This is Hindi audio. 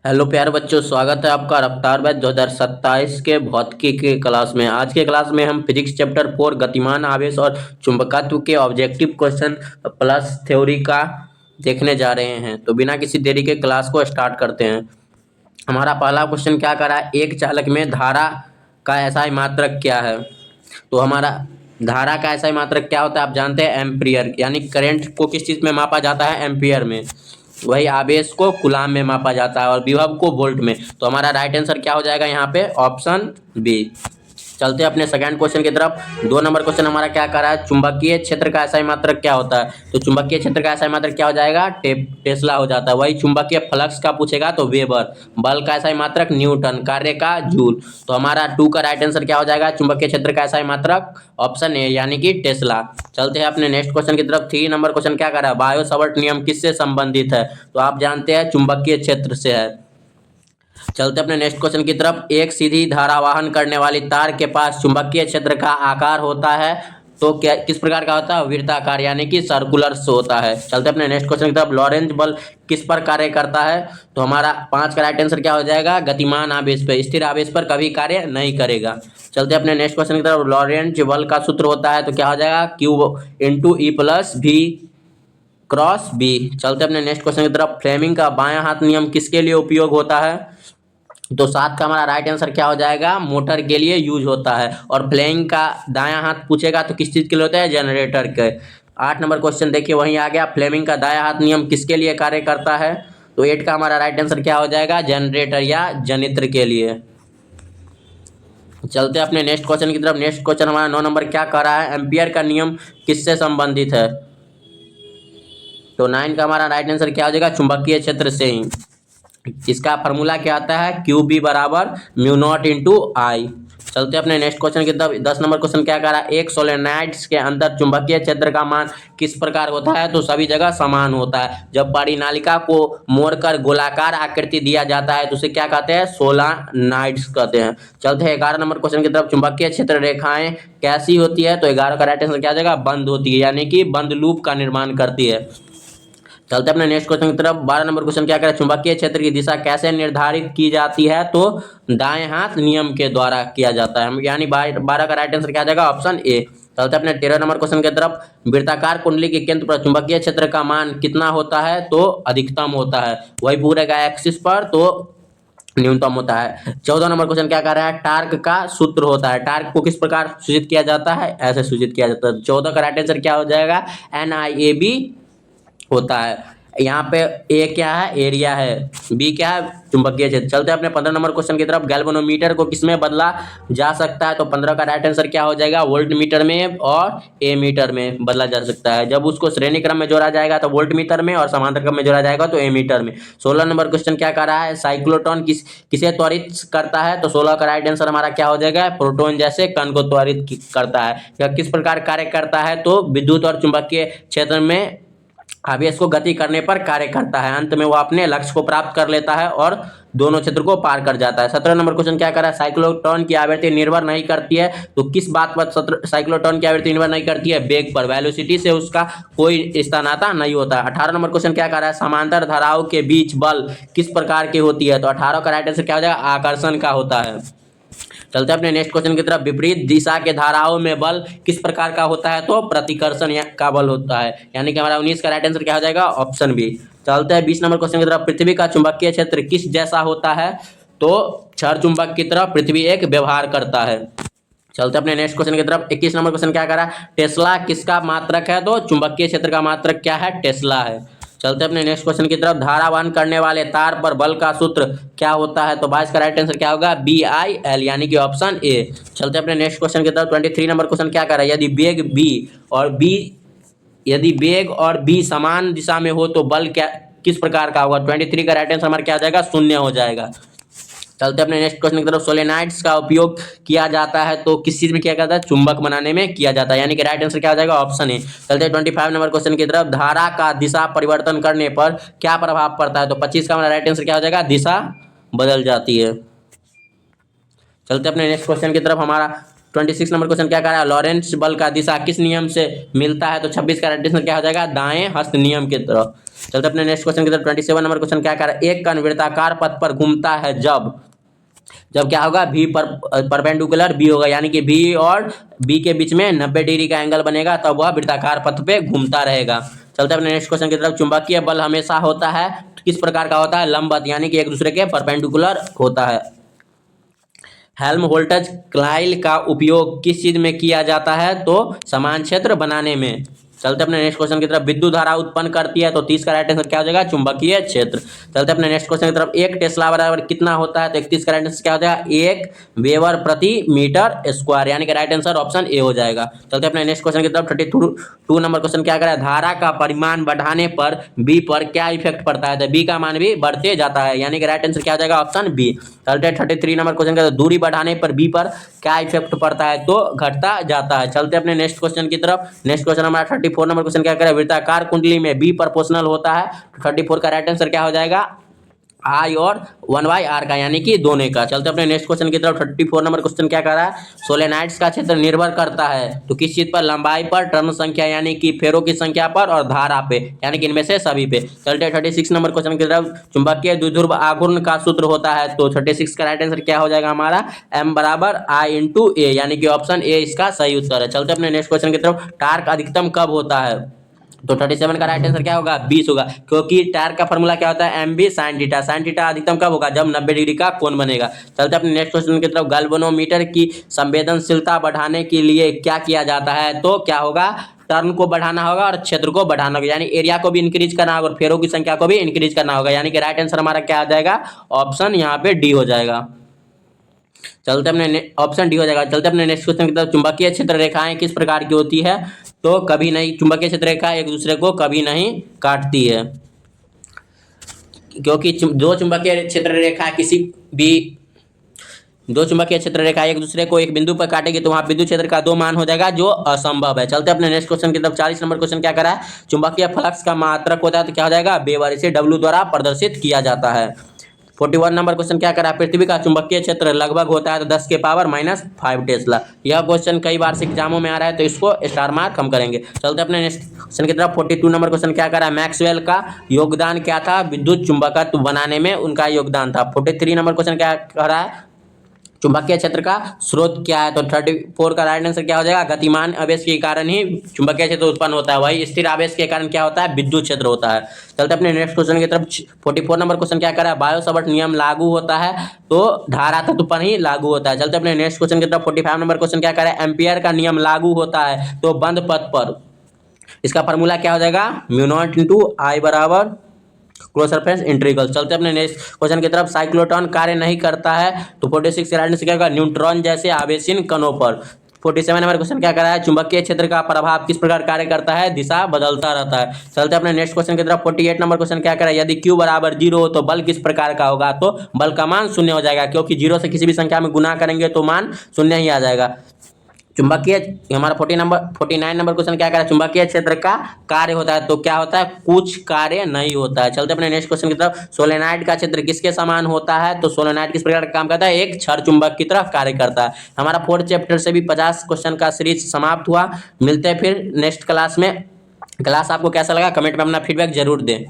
हेलो प्यारे बच्चों, स्वागत है आपका रफ्तार बैच 2027 के भौतिकी के क्लास में। आज के क्लास में हम फिजिक्स चैप्टर 4 गतिमान आवेश और चुंबकत्व के ऑब्जेक्टिव क्वेश्चन प्लस थ्योरी का देखने जा रहे हैं। तो बिना किसी देरी के क्लास को स्टार्ट करते हैं। हमारा पहला क्वेश्चन क्या करा है, एक चालक में धारा का एसआई मात्रक क्या है। तो हमारा धारा का एसआई मात्रक क्या होता है, आप जानते हैं, एम्पियर। यानी करंट को किस चीज़ में मापा जाता है, एम्पियर में। वही आवेश को कूलाम में मापा जाता है और विभव को वोल्ट में। तो हमारा राइट आंसर क्या हो जाएगा यहाँ पे, ऑप्शन बी। चलते हैं अपने सेकंड क्वेश्चन की तरफ। 2 नंबर क्वेश्चन हमारा क्या कर रहा है, चुंबकीय क्षेत्र का एसआई मात्रक क्या होता है। तो चुंबकीय क्षेत्र का एसआई मात्रक क्या हो जाएगा, टेस्ला हो जाता है। वही चुंबकीय फ्लक्स का पूछेगा तो वेबर, बल का एसआई मात्रक न्यूटन, कार्य का जूल। तो हमारा 2 का राइट आंसर क्या हो जाएगा, चुंबकीय क्षेत्र का एसआई मात्रक ऑप्शन ए यानी कि टेस्ला। चलते हैं अपने नेक्स्ट क्वेश्चन की तरफ। 3 नंबर क्वेश्चन क्या कर रहा है, बायो सावर्ट नियम किससे संबंधित है। तो आप जानते हैं चुंबकीय क्षेत्र से है। चलते अपने नेक्स्ट क्वेश्चन की तरफ। एक सीधी धारा वाहन करने वाली तार के पास चुंबकीय क्षेत्र का आकार होता है तो क्या किस प्रकार का होता है, वृत्ताकार यानी कि सर्कुलर होता है। चलते अपने नेक्स्ट क्वेश्चन की तरफ। लॉरेंज बल किस पर कार्य करता है। तो हमारा 5 का राइट आंसर क्या हो जाएगा, गतिमान आवेश पर, स्थिर आवेश पर कभी कार्य नहीं करेगा। चलते अपने नेक्स्ट क्वेश्चन की तरफ। लॉरेंज बल का सूत्र होता है तो क्या हो जाएगा, क्यू इंटू ई प्लस भी क्रॉस बी। चलते अपने नेक्स्ट क्वेश्चन की तरफ। फ्लेमिंग का बायां हाथ नियम किसके लिए उपयोग होता है। तो 7 का हमारा राइट आंसर क्या हो जाएगा, मोटर के लिए यूज होता है। और फ्लेइंग का दायां हाथ पूछेगा तो किस चीज के लिए होता है, जनरेटर के। 8 नंबर क्वेश्चन देखिए वहीं आ गया, फ्लेमिंग का दायां हाथ नियम किसके लिए कार्य करता है। तो 8 का हमारा राइट आंसर क्या हो जाएगा, जनरेटर या जनित्र के लिए। चलते अपने नेक्स्ट क्वेश्चन की तरफ। नेक्स्ट क्वेश्चन हमारा 9 नंबर क्या कह रहा है, एम्पियर का नियम किससे संबंधित है। तो 9 का हमारा राइट आंसर क्या हो जाएगा, चुंबकीय क्षेत्र से ही। इसका फार्मूला क्या आता है, क्यू बी बराबर म्यू नॉट इंटू आई। चलते अपने नेक्स्ट क्वेश्चन की तरफ। 10 नंबर क्वेश्चन क्या कह रहा है, एक सोलेनाइड्स के अंदर चुंबकीय क्षेत्र का मान किस प्रकार होता है। तो सभी जगह समान होता है। जब परिनालिका को मोड़कर गोलाकार आकृति दिया जाता है तो उसे क्या कहते हैं, सोलेनाइड्स कहते हैं। चलते हैं 11 नंबर क्वेश्चन की तरफ। चुंबकीय क्षेत्र रेखाएं कैसी होती है। तो 11 का राइट आंसर क्या आ जाएगा, बंद होती है, यानी कि बंद लूप का निर्माण करती है। चलते अपने नेक्स्ट क्वेश्चन की तरफ। 12 नंबर क्वेश्चन क्या करें, चुंबकीय क्षेत्र की दिशा कैसे निर्धारित की जाती है। तो दाएं हाथ नियम के द्वारा किया जाता है, यानी 12 का राइट आंसर क्या आ जाएगा, ऑप्शन ए। चलते अपने 13 नंबर क्वेश्चन की तरफ। वृत्ताकार कुंडली के केंद्र पर चुंबकीय क्षेत्र का मान कितना होता है। तो अधिकतम होता है। वही पूरे का एक्सिस पर तो न्यूनतम होता है। 14 नंबर क्वेश्चन क्या कर रहा है, टार्क का सूत्र होता है। टार्क को किस प्रकार सूचित किया जाता है, ऐसे सूचित किया जाता है। 14 का राइट आंसर क्या हो जाएगा, NIAB होता है। यहाँ पे ए क्या है, एरिया है, बी क्या है, चुंबकीय क्षेत्र। चलते हैं अपने 15 नंबर क्वेश्चन की तरफ। गैल्वेनोमीटर को किसमें बदला जा सकता है। तो 15 का राइट आंसर क्या हो जाएगा, वोल्ट मीटर में और ए मीटर में बदला जा सकता है। जब उसको श्रेणी क्रम में जोड़ा जाएगा तो वोल्ट मीटर में, और समांतर क्रम में जोड़ा जाएगा तो ए मीटर में। 16 नंबर क्वेश्चन क्या कर रहा है, साइक्लोट्रॉन किसे त्वरित करता है। तो 16 का राइट आंसर हमारा क्या हो जाएगा, प्रोटॉन जैसे कण को त्वरित करता है। यह किस प्रकार कार्य करता है। तो विद्युत और चुंबकीय क्षेत्र में आवेश को गति करने पर कार्य करता है। अंत में वो अपने लक्ष्य को प्राप्त कर लेता है और दोनों क्षेत्र को पार कर जाता है। 17 नंबर क्वेश्चन क्या कर रहा है, साइक्लोट्रॉन की आवृत्ति निर्भर नहीं करती है। तो किस बात पर साइक्लोट्रॉन की आवृत्ति निर्भर नहीं करती है, वेग पर, वेलोसिटी से उसका कोई स्थानाता नहीं होता। 18 नंबर क्वेश्चन क्या कर रहा है, समांतर धाराओं के बीच बल किस प्रकार की होती है। तो 18 का राइट आंसर क्या हो जाएगा, आकर्षण का होता है। चलते हैं अपने नेक्स्ट क्वेश्चन की तरफ। विपरीत दिशा के धाराओं में बल किस प्रकार का होता है। तो प्रतिकर्षण का बल होता है, यानी कि हमारा 19 का राइट आंसर क्या हो जाएगा, ऑप्शन बी। चलते हैं 20 नंबर क्वेश्चन की तरफ। पृथ्वी का चुंबकीय क्षेत्र किस जैसा होता है। तो क्षण चुंबक की तरफ पृथ्वी एक व्यवहार करता है। चलते अपने नेक्स्ट क्वेश्चन की तरफ। 21 नंबर क्वेश्चन क्या करा, टेस्ला किसका मात्रक है। तो चुंबकीय क्षेत्र का मात्रक क्या है, टेस्ला है। चलते अपने नेक्स्ट क्वेश्चन की तरफ। धारा वहन करने वाले तार पर बल का सूत्र क्या होता है। तो 22 का राइट आंसर क्या होगा, BIL, यानी कि ऑप्शन ए। चलते अपने नेक्स्ट क्वेश्चन की तरफ। 23 नंबर क्वेश्चन क्या कर रहा है, यदि वेग और बी समान दिशा में हो तो बल क्या किस प्रकार का होगा। 23 का राइट आंसर हमारा क्या हो जाएगा, शून्य हो जाएगा। चलते अपने नेक्स्ट क्वेश्चन की तरफ। सोलेनाइड्स का उपयोग किया जाता है तो किस चीज में किया जाता है, चुंबक बनाने में किया जाता है, यानी कि राइट आंसर क्या हो जाएगा, ऑप्शन ए। चलते 25 नंबर क्वेश्चन की तरफ। धारा का दिशा परिवर्तन करने पर क्या प्रभाव पड़ता है। तो 25 का हमारा राइट आंसर क्या हो जाएगा, दिशा बदल जाती है। चलते अपने नेक्स्ट क्वेश्चन की तरफ। हमारा 26 नंबर क्वेश्चन क्या कह रहा है, लॉरेंट्ज बल का दिशा किस नियम से मिलता है? तो 26 का राइट आंसर क्या हो जाएगा, दाएं हस्त नियम की तरफ। चलते अपने नेक्स्ट क्वेश्चन की तरफ। 27 नंबर क्वेश्चन क्या कह रहा है, एक कण वृत्ताकार पथ पर घूमता है जब जब क्या होगा, भी पर परपेंडिकुलर बी होगा, यानी कि भी और बी के बीच में 90 डिग्री का एंगल बनेगा, तब वह वृत्ताकार पथ पे घूमता रहेगा। चलते अपने नेक्स्ट क्वेश्चन की तरफ। चुंबकीय बल हमेशा होता है किस प्रकार का होता है, लंबवत, यानी कि एक दूसरे के परपेंडिकुलर होता है। हेल्महोल्ट्ज कॉइल का उपयोग किस चीज में किया जाता है? तो समान क्षेत्र बनाने में। चलते अपने नेक्स्ट क्वेश्चन की तरफ। विद्युत धारा उत्पन्न करती है, तो 30 का राइट आंसर क्या हो जाएगा, चुंबकीय क्षेत्र। चलते अपने नेक्स्ट क्वेश्चन की तरफ। एक टेस्ला बराबर कितना होता है? तो 31 का राइट आंसर क्या हो जाएगा, 1 वेबर प्रति मीटर स्क्वायर, यानी कि राइट आंसर ऑप्शन ए हो जाएगा। चलते अपने नेक्स्ट क्वेश्चन की तरफ। 32 नंबर क्वेश्चन क्या करें, धारा का परिमाण बढ़ाने पर बी पर क्या इफेक्ट पड़ता है? तो बी का मान भी बढ़ते जाता है, यानी कि राइट आंसर क्या हो जाएगा, ऑप्शन बी। चलते 33 नंबर क्वेश्चन का, दूरी बढ़ाने पर बी पर क्या इफेक्ट पड़ता है? तो घटता जाता है। चलते अपने नेक्स्ट क्वेश्चन की तरफ। नेक्स्ट क्वेश्चन हमारा 34 नंबर क्वेश्चन क्या करें, वृत्ताकार कुंडली में बी प्रोपोर्शनल होता है। 34 का राइट आंसर क्या हो जाएगा, आई और 1/r का, यानी कि दोनों का। चलते अपने नेक्स्ट क्वेश्चन की तरफ। 34 नंबर क्वेश्चन क्या कर रहा है, सोलेनाइड्स का क्षेत्र निर्भर करता है तो किस चीज पर, लंबाई पर, टर्न संख्या यानी कि फेरों की संख्या पर, और धारा पे, यानी कि इनमें से सभी पे। चलते 36 नंबर क्वेश्चन की तरफ। चुंबकीय द्विध्रुव आघूर्ण का सूत्र होता है, तो 36 का राइट आंसर क्या हो जाएगा हमारा, m बराबर I इंटू ए, यानी कि ऑप्शन ए इसका सही उत्तर है। चलते अपने नेक्स्ट क्वेश्चन की तरफ। टार्क अधिकतम कब होता है? तो 37 का राइट आंसर क्या होगा, 20 होगा, क्योंकि टायर का फॉर्मूला क्या होता है, M B sine theta. Sine theta अधिकतम कब होगा, जब 90 डिग्री का कोण बनेगा। चलते अपने नेक्स्ट क्वेश्चन की तरफ। गैल्वेनोमीटर की संवेदनशीलता बढ़ाने के लिए क्या किया जाता है? तो क्या होगा, टर्न को बढ़ाना होगा और क्षेत्र को बढ़ाना होगा, यानी एरिया को भी इंक्रीज करना होगा और फेरों की संख्या को भी इंक्रीज करना होगा, यानी कि राइट आंसर हमारा क्या आ जाएगा, ऑप्शन यहाँ पे डी हो जाएगा। चलते अपने ऑप्शन डी हो जाएगा। चलते अपने नेक्स्ट क्वेश्चन की तरफ। चुंबकीय क्षेत्र रेखाएं किस प्रकार की होती है? तो कभी नहीं, चुंबकीय क्षेत्र रेखा एक दूसरे को कभी नहीं काटती है, क्योंकि दो चुंबकीय क्षेत्र रेखा किसी भी दो चुंबकीय क्षेत्र रेखा एक दूसरे को एक बिंदु पर काटेगी तो वहां विद्युत क्षेत्र का 2 मान हो जाएगा, जो असंभव है। चलते अपने नेक्स्ट क्वेश्चन की तरफ। 40 नंबर क्वेश्चन क्या करा है, चुंबकीय फ्लक्स का मात्रक होता है तो क्या हो जाएगा, वेबर, इसे W द्वारा प्रदर्शित किया जाता है। 41 नंबर क्वेश्चन क्या करा, पृथ्वी का चुंबकीय क्षेत्र लगभग होता है तो 10 के पावर -5 टेस्ला। यह क्वेश्चन कई बार से एग्जामों में आ रहा है, तो इसको स्टार मार्क हम करेंगे। चलते अपने नेक्स्ट क्वेश्चन की तरफ। 42 नंबर क्वेश्चन क्या करा, मैक्सवेल का योगदान क्या था विद्युत चुंबकत्व बनाने में, उनका योगदान था। 43 नंबर क्वेश्चन क्या कह रहा है, चुंबकीय क्षेत्र का स्रोत क्या है? तो 34 का राइट आंसर क्या हो जाएगा, गतिमान आवेश के कारण ही चुंबकीय क्षेत्र उत्पन्न होता है, वही स्थिर आवेश के कारण क्या होता है, विद्युत क्षेत्र होता है। चलते अपने नेक्स्ट क्वेश्चन की तरफ। 44 नंबर क्वेश्चन क्या कर रहा है, बायो-सावर्ट नियम लागू होता है तो धारा तत्व पर ही लागू होता है। चलते अपने नेक्स्ट क्वेश्चन की तरफ। 45 नंबर क्वेश्चन क्या कर रहा है, एम्पियर का नियम लागू होता है तो बंद पथ पर, इसका फॉर्मूला क्या हो जाएगा, म्यू0 इंटू आई बराबर क्लोज सरफेस इंटीग्रल। चलते अपने नेक्स्ट क्वेश्चन की तरफ। साइक्लोट्रॉन कार्य नहीं करता है तो 46 के राइट आंसर क्या होगा, न्यूट्रॉन जैसे आवेशीन कणों पर। 47 नंबर क्वेश्चन क्या कर रहा है, चुंबकीय क्षेत्र का प्रभाव किस प्रकार कार्य करता है, दिशा बदलता रहता है। चलते अपने नेक्स्ट क्वेश्चन की तरफ। 48 नंबर क्वेश्चन क्या कर रहा है, यदि Q बराबर 0 हो तो बल किस प्रकार का होगा? तो बल का मान 0 हो जाएगा, क्योंकि 0 से किसी भी संख्या में गुना करेंगे तो मान 0 ही आ जाएगा। चुंबकीय हमारा 49 नंबर क्वेश्चन क्या करा, चुंबकीय क्षेत्र का कार्य होता है तो क्या होता है, कुछ कार्य नहीं होता है। चलते अपने नेक्स्ट क्वेश्चन की तरफ। सोलेनाइड का क्षेत्र किसके समान होता है? तो सोलेनाइड किस प्रकार का काम करता है, एक क्षर चुंबक की तरह कार्य करता है। हमारा 4th चैप्टर से भी 50 क्वेश्चन का सीरीज समाप्त हुआ। मिलते हैं फिर नेक्स्ट क्लास में। क्लास आपको कैसा लगा कमेंट में अपना फीडबैक जरूर दें।